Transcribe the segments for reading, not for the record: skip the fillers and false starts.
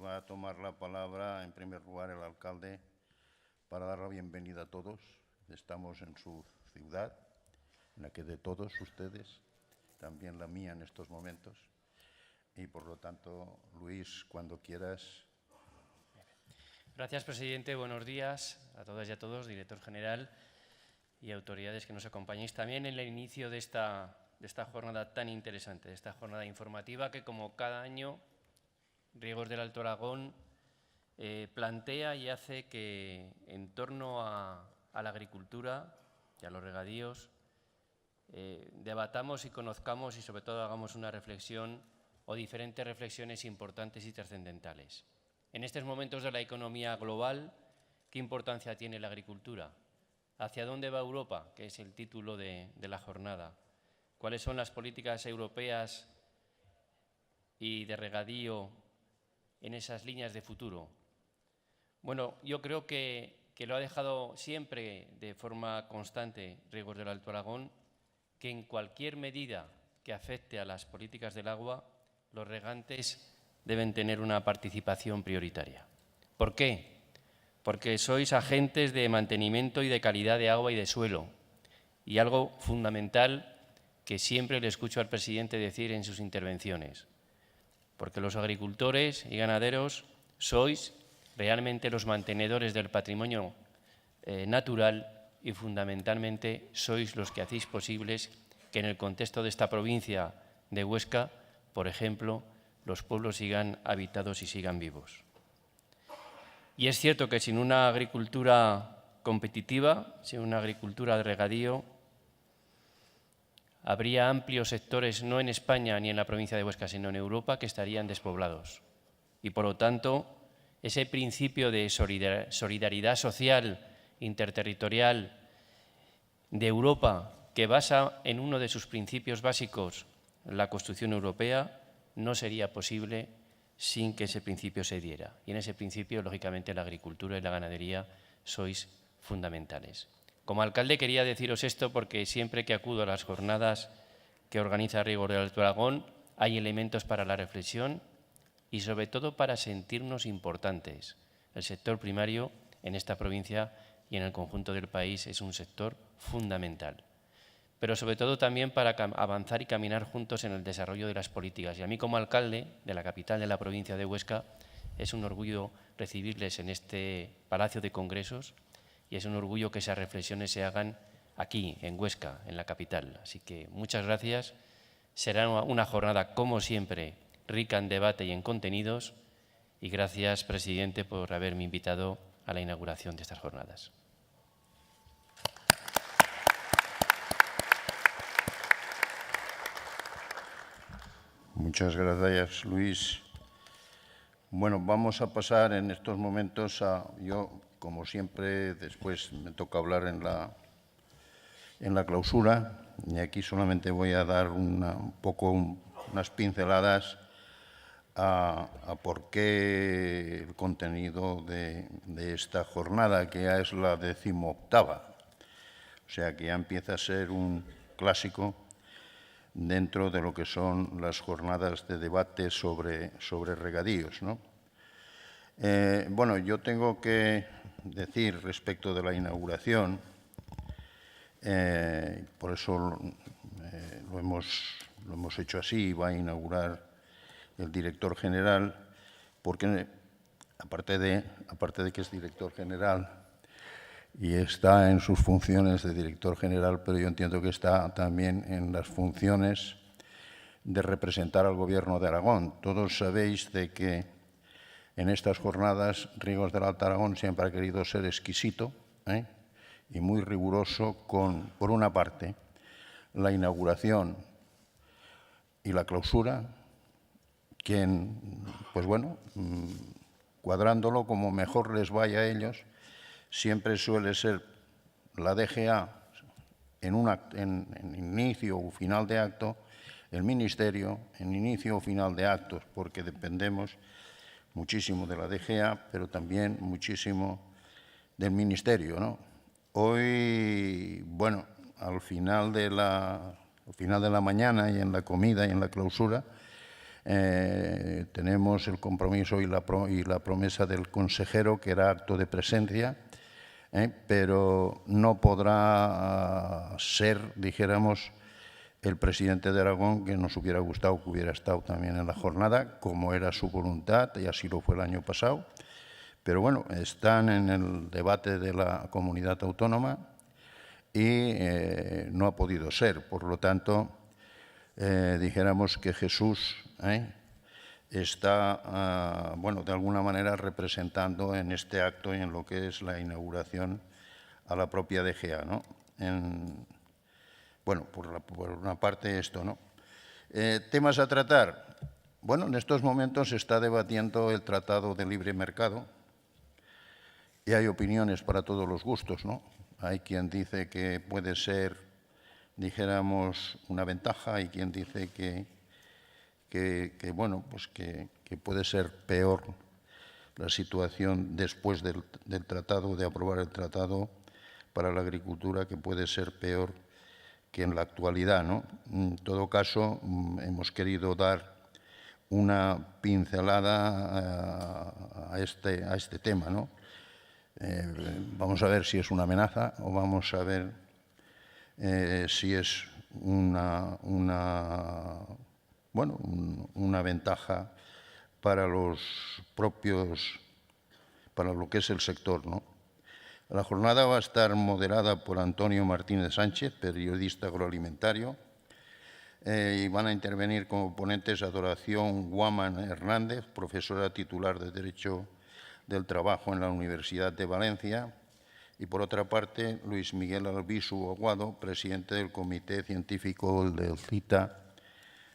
va a tomar la palabra, en primer lugar, el alcalde, para dar la bienvenida a todos. Estamos en su ciudad, en la que de todos ustedes, también la mía en estos momentos. Y, por lo tanto, Luis, cuando quieras. Gracias, presidente. Buenos días a todas y a todos, director general y autoridades que nos acompañáis también en el inicio de esta jornada tan interesante, de esta jornada informativa que, como cada año, Riegos del Alto Aragón plantea y hace que, en torno a la agricultura y a los regadíos, debatamos y conozcamos y, sobre todo, hagamos una reflexión o diferentes reflexiones importantes y trascendentales. En estos momentos de la economía global, ¿qué importancia tiene la agricultura? ¿Hacia dónde va Europa?, que es el título de la jornada. ¿Cuáles son las políticas europeas y de regadío en esas líneas de futuro? Bueno, yo creo que lo ha dejado siempre de forma constante Riegos del Alto Aragón, que en cualquier medida que afecte a las políticas del agua, los regantes deben tener una participación prioritaria. ¿Por qué? Porque sois agentes de mantenimiento y de calidad de agua y de suelo. Y algo fundamental que siempre le escucho al presidente decir en sus intervenciones, porque los agricultores y ganaderos sois realmente los mantenedores del patrimonio natural y fundamentalmente sois los que hacéis posibles que en el contexto de esta provincia de Huesca, por ejemplo, los pueblos sigan habitados y sigan vivos. Y es cierto que sin una agricultura competitiva, sin una agricultura de regadío, habría amplios sectores, no en España ni en la provincia de Huesca, sino en Europa, que estarían despoblados. Y, por lo tanto, ese principio de solidaridad social, interterritorial de Europa, que basa en uno de sus principios básicos la Constitución Europea, no sería posible sin que ese principio se diera. Y en ese principio, lógicamente, la agricultura y la ganadería sois fundamentales. Como alcalde quería deciros esto porque siempre que acudo a las jornadas que organiza Riegos del Alto Aragón hay elementos para la reflexión y sobre todo para sentirnos importantes. El sector primario en esta provincia y en el conjunto del país es un sector fundamental, pero sobre todo también para avanzar y caminar juntos en el desarrollo de las políticas. Y a mí, como alcalde de la capital de la provincia de Huesca, es un orgullo recibirles en este Palacio de Congresos y es un orgullo que esas reflexiones se hagan aquí, en Huesca, en la capital. Así que muchas gracias. Será una jornada, como siempre, rica en debate y en contenidos. Y gracias, presidente, por haberme invitado a la inauguración de estas jornadas. Muchas gracias, Luis. Bueno, vamos a pasar en estos momentos a… Yo, como siempre, después me toca hablar en la clausura y aquí solamente voy a dar unas pinceladas a por qué el contenido de esta jornada, que ya es la 18ª. O sea, que ya empieza a ser un clásico dentro de lo que son las jornadas de debate sobre regadíos, ¿no? Bueno, yo tengo que decir respecto de la inauguración, por eso lo hemos hecho así, va a inaugurar el director general, porque aparte de que es director general y está en sus funciones de director general, pero yo entiendo que está también en las funciones de representar al Gobierno de Aragón. Todos sabéis de que en estas jornadas Riegos del Alto Aragón siempre ha querido ser exquisito y muy riguroso con, por una parte, la inauguración y la clausura, que, pues bueno, cuadrándolo como mejor les vaya a ellos, siempre suele ser la DGA en inicio o final de acto, el Ministerio en inicio o final de actos, porque dependemos muchísimo de la DGA, pero también muchísimo del Ministerio, ¿no? Hoy, bueno, al final de la mañana y en la comida y en la clausura, tenemos el compromiso y la promesa del consejero, que era acto de presencia, pero no podrá ser, dijéramos, el presidente de Aragón, que nos hubiera gustado que hubiera estado también en la jornada, como era su voluntad, y así lo fue el año pasado. Pero bueno, están en el debate de la comunidad autónoma y no ha podido ser. Por lo tanto, dijéramos que Jesús está, bueno, de alguna manera representando en este acto y en lo que es la inauguración a la propia DGA, ¿no? Bueno, por una parte esto, ¿no? Temas a tratar. Bueno, en estos momentos se está debatiendo el Tratado de Libre Mercado y hay opiniones para todos los gustos, ¿no? Hay quien dice que puede ser, dijéramos, una ventaja, hay quien dice que bueno, pues que puede ser peor la situación después del tratado, de aprobar el tratado para la agricultura, que puede ser peor que en la actualidad, ¿no? En todo caso, hemos querido dar una pincelada a este tema, ¿no? Vamos a ver si es una amenaza o vamos a ver si es una ventaja para los propios, para lo que es el sector, ¿no? La jornada va a estar moderada por Antonio Martínez Sánchez, periodista agroalimentario, y van a intervenir como ponentes Adoración Guaman Hernández, profesora titular de Derecho del Trabajo en la Universidad de Valencia, y por otra parte Luis Miguel Albisu Aguado, presidente del Comité Científico del CITA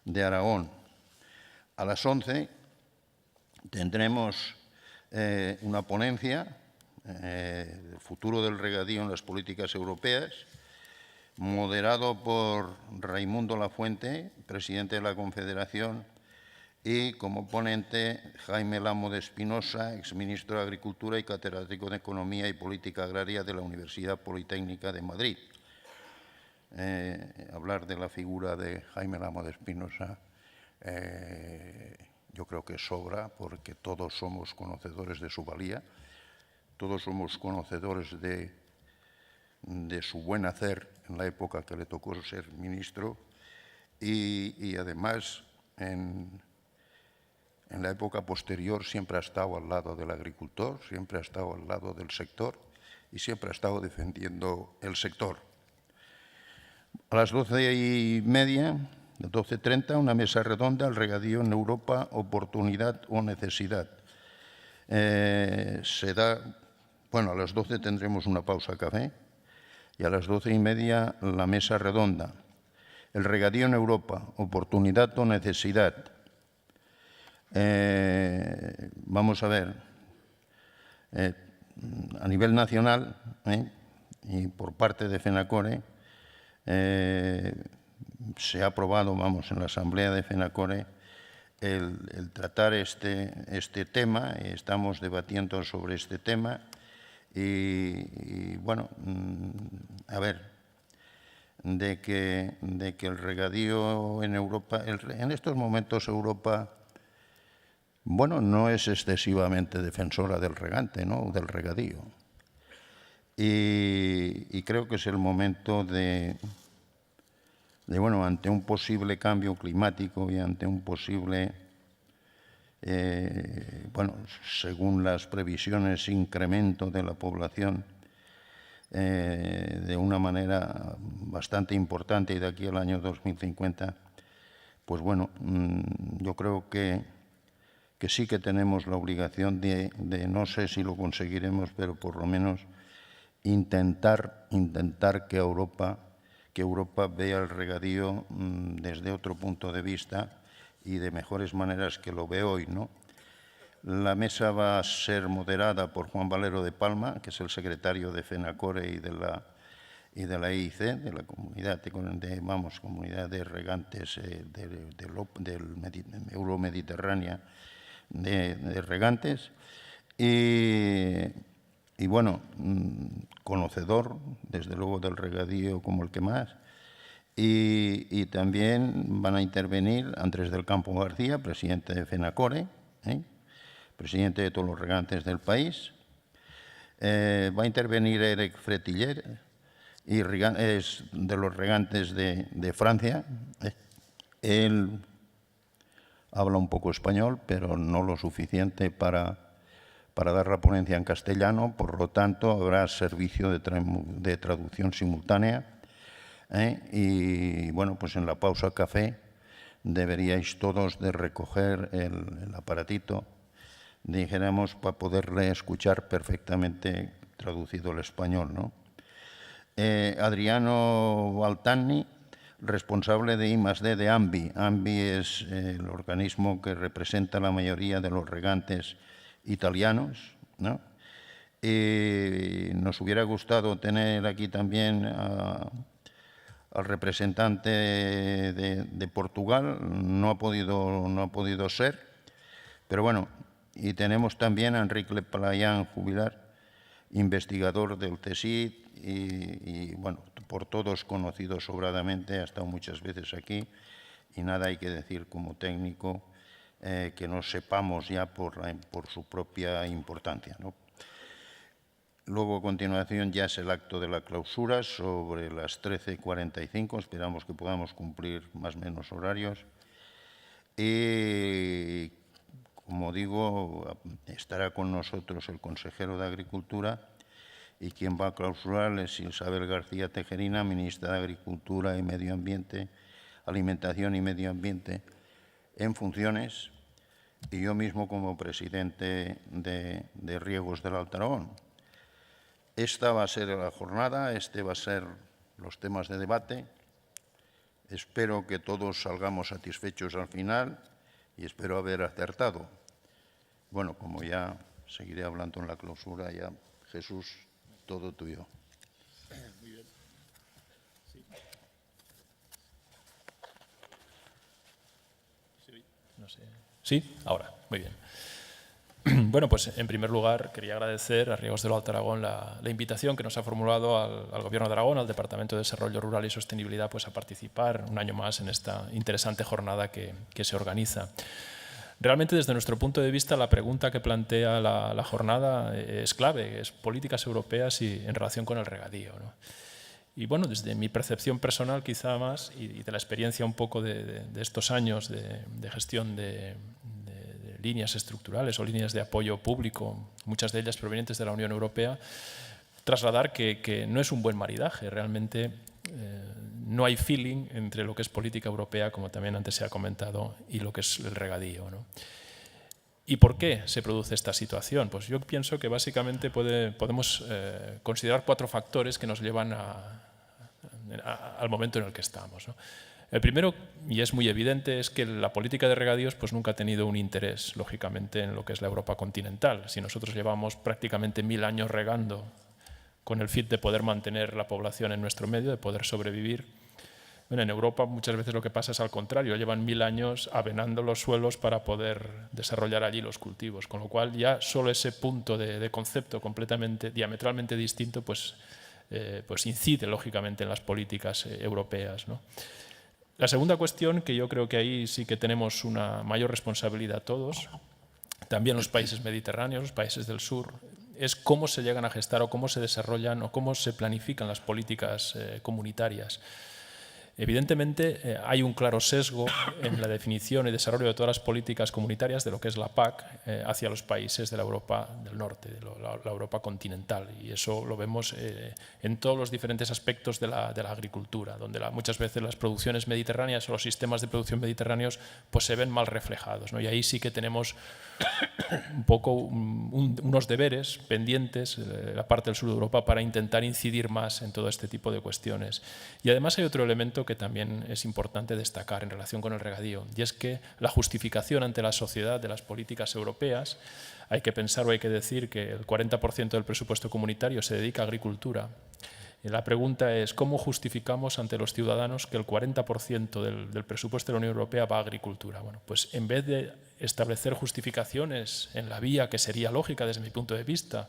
de Aragón. A las 11 tendremos una ponencia, el futuro del regadío en las políticas europeas, moderado por Raimundo Lafuente, presidente de la Confederación, y como ponente Jaime Lamo de Espinosa, exministro de Agricultura y catedrático de Economía y Política Agraria de la Universidad Politécnica de Madrid. Hablar de la figura de Jaime Lamo de Espinosa yo creo que sobra, porque todos somos conocedores de su valía, todos somos conocedores de su buen hacer en la época que le tocó ser ministro y además en la época posterior siempre ha estado al lado del agricultor, siempre ha estado al lado del sector y siempre ha estado defendiendo el sector. A las 12:30, 12:30, una mesa redonda, el regadío en Europa, oportunidad o necesidad. Bueno, a las 12 tendremos una pausa café y a las 12:30 la mesa redonda. El regadío en Europa, oportunidad o necesidad. Vamos a ver, a nivel nacional y por parte de FENACORE, se ha aprobado, en la Asamblea de FENACORE, el tratar este tema. Estamos debatiendo sobre este tema y bueno, a ver, de que el regadío en Europa, en estos momentos Europa, bueno, no es excesivamente defensora del regante, ¿no?, del regadío. Y creo que es el momento de bueno, ante un posible cambio climático y ante un posible, bueno, según las previsiones, incremento de la población de una manera bastante importante y de aquí al año 2050, pues bueno, yo creo que sí que tenemos la obligación de, no sé si lo conseguiremos, pero por lo menos intentar que Europa vea el regadío desde otro punto de vista y de mejores maneras que lo ve hoy, ¿no? La mesa va a ser moderada por Juan Valero de Palma, que es el secretario de FENACORE y de la EIC, de la comunidad de regantes del Euromediterránea de regantes. Y bueno, conocedor, desde luego, del regadío como el que más. Y también van a intervenir Andrés del Campo García, presidente de FENACORE, presidente de todos los regantes del país. Va a intervenir Eric Fretiller, es de los regantes de Francia. Él habla un poco español, pero no lo suficiente para dar la ponencia en castellano. Por lo tanto, habrá servicio de traducción simultánea. Y, bueno, pues en la pausa café deberíais todos de recoger el aparatito, dijéramos, para poderle escuchar perfectamente traducido al español, ¿no? Adriano Baltani, responsable de I+D de AMBI. AMBI es el organismo que representa la mayoría de los regantes italianos, ¿no? Nos hubiera gustado tener aquí también al representante de Portugal, no ha podido ser, pero bueno, y tenemos también a Enrique Leplayán Jubilar, investigador del CSIC y bueno, por todos conocido sobradamente, ha estado muchas veces aquí y nada hay que decir como técnico que no sepamos ya por su propia importancia, ¿no? Luego, a continuación, ya es el acto de la clausura sobre las 13:45. Esperamos que podamos cumplir más o menos horarios. Y, como digo, estará con nosotros el consejero de Agricultura y quien va a clausurar es Isabel García Tejerina, ministra de Agricultura y Medio Ambiente, Alimentación y Medio Ambiente en funciones, y yo mismo como presidente de Riegos del Alto Aragón. Esta va a ser la jornada, va a ser los temas de debate. Espero que todos salgamos satisfechos al final y espero haber acertado. Bueno, como ya seguiré hablando en la clausura, ya Jesús, todo tuyo. Muy bien. Sí. Sí. No sé. Sí, ahora, muy bien. Bueno, pues en primer lugar quería agradecer a Riegos del Alto Aragón la invitación que nos ha formulado al Gobierno de Aragón, al Departamento de Desarrollo Rural y Sostenibilidad, pues a participar un año más en esta interesante jornada que se organiza. Realmente, desde nuestro punto de vista, la pregunta que plantea la jornada es clave, es políticas europeas y en relación con el regadío, ¿no? Y bueno, desde mi percepción personal quizá más y de la experiencia un poco de estos años de gestión de líneas estructurales o líneas de apoyo público, muchas de ellas provenientes de la Unión Europea, trasladar que no es un buen maridaje. Realmente no hay feeling entre lo que es política europea, como también antes se ha comentado, y lo que es el regadío, ¿no? ¿Y por qué se produce esta situación? Pues yo pienso que básicamente podemos considerar 4 factores que nos llevan al momento en el que estamos, ¿no? El primero, y es muy evidente, es que la política de regadíos pues nunca ha tenido un interés, lógicamente, en lo que es la Europa continental. Si nosotros llevamos prácticamente 1000 años regando con el fin de poder mantener la población en nuestro medio, de poder sobrevivir, bueno, en Europa muchas veces lo que pasa es al contrario, llevan 1000 años avenando los suelos para poder desarrollar allí los cultivos, con lo cual ya solo ese punto de concepto completamente, diametralmente distinto, pues incide lógicamente en las políticas europeas, ¿no? La segunda cuestión, que yo creo que ahí sí que tenemos una mayor responsabilidad todos, también los países mediterráneos, los países del sur, es cómo se llegan a gestar o cómo se desarrollan o cómo se planifican las políticas comunitarias. Evidentemente, hay un claro sesgo en la definición y desarrollo de todas las políticas comunitarias de lo que es la PAC hacia los países de la Europa del Norte, de la Europa continental. Y eso lo vemos en todos los diferentes aspectos de la agricultura, donde muchas veces las producciones mediterráneas o los sistemas de producción mediterráneos pues se ven mal reflejados, ¿no? Y ahí sí que tenemos un poco unos deberes pendientes de la parte del sur de Europa para intentar incidir más en todo este tipo de cuestiones. Y además hay otro elemento que también es importante destacar en relación con el regadío, y es que la justificación ante la sociedad de las políticas europeas, hay que pensar o hay que decir que el 40% del presupuesto comunitario se dedica a agricultura. Y la pregunta es, ¿cómo justificamos ante los ciudadanos que el 40% del presupuesto de la Unión Europea va a agricultura? Bueno, pues en vez de establecer justificaciones en la vía que sería lógica desde mi punto de vista,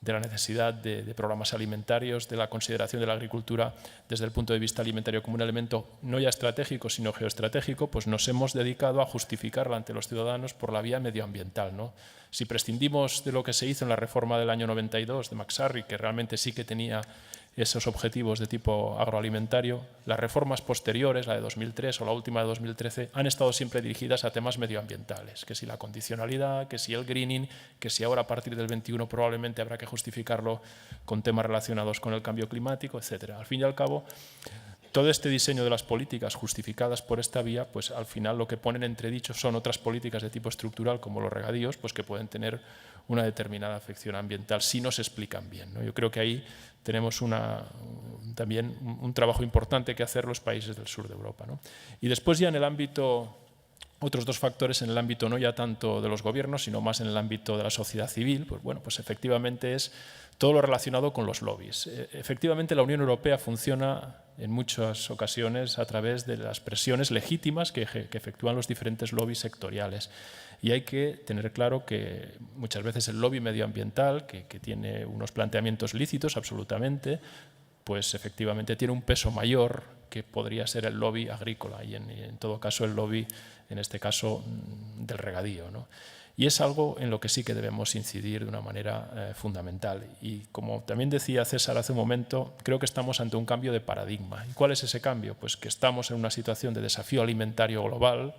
de la necesidad de programas alimentarios, de la consideración de la agricultura desde el punto de vista alimentario como un elemento no ya estratégico, sino geoestratégico, pues nos hemos dedicado a justificarla ante los ciudadanos por la vía medioambiental, ¿no? Si prescindimos de lo que se hizo en la reforma del año 92 de McSharry, que realmente sí que tenía esos objetivos de tipo agroalimentario, las reformas posteriores, la de 2003 o la última de 2013, han estado siempre dirigidas a temas medioambientales, que si la condicionalidad, que si el greening, que si ahora a partir del 21 probablemente habrá que justificarlo con temas relacionados con el cambio climático, etc. Al fin y al cabo, todo este diseño de las políticas justificadas por esta vía, pues al final lo que ponen entredicho son otras políticas de tipo estructural, como los regadíos, pues que pueden tener una determinada afección ambiental si no se explican bien, ¿no? Yo creo que ahí tenemos también un trabajo importante que hacer los países del sur de Europa, ¿no? Y después ya en el ámbito, otros dos factores en el ámbito no ya tanto de los gobiernos, sino más en el ámbito de la sociedad civil, pues bueno, pues efectivamente es todo lo relacionado con los lobbies. Efectivamente la Unión Europea funciona en muchas ocasiones a través de las presiones legítimas que efectúan los diferentes lobbies sectoriales. Y hay que tener claro que muchas veces el lobby medioambiental, que tiene unos planteamientos lícitos absolutamente, pues efectivamente tiene un peso mayor que podría ser el lobby agrícola y en todo caso el lobby, en este caso, del regadío, ¿no? Y es algo en lo que sí que debemos incidir de una manera fundamental. Y como también decía César hace un momento, creo que estamos ante un cambio de paradigma. ¿Y cuál es ese cambio? Pues que estamos en una situación de desafío alimentario global,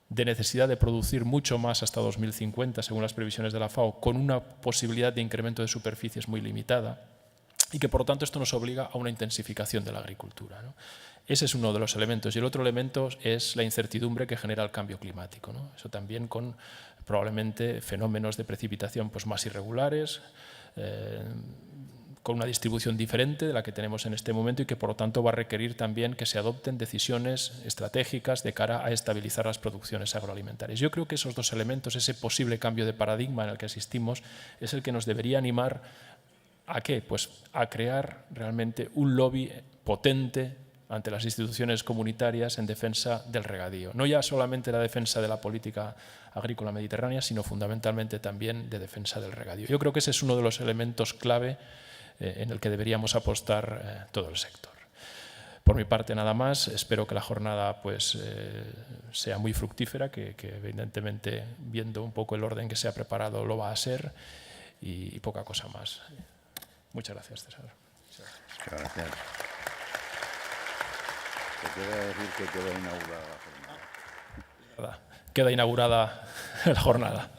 de necesidad de producir mucho más hasta 2050, según las previsiones de la FAO, con una posibilidad de incremento de superficies muy limitada, y que por lo tanto esto nos obliga a una intensificación de la agricultura, ¿no? Ese es uno de los elementos. Y el otro elemento es la incertidumbre que genera el cambio climático, ¿no? Eso también con probablemente fenómenos de precipitación pues, más irregulares, con una distribución diferente de la que tenemos en este momento y que por lo tanto va a requerir también que se adopten decisiones estratégicas de cara a estabilizar las producciones agroalimentarias. Yo creo que esos dos elementos, ese posible cambio de paradigma en el que asistimos, es el que nos debería animar ¿a qué? Pues a crear realmente un lobby potente ante las instituciones comunitarias en defensa del regadío. No ya solamente la defensa de la política agrícola mediterránea, sino fundamentalmente también de defensa del regadío. Yo creo que ese es uno de los elementos clave en el que deberíamos apostar todo el sector. Por mi parte nada más, espero que la jornada pues, sea muy fructífera, que evidentemente viendo un poco el orden que se ha preparado lo va a ser y poca cosa más. Muchas gracias, César. Muchas gracias. Te queda decir que queda inaugurada la jornada. Queda inaugurada la jornada.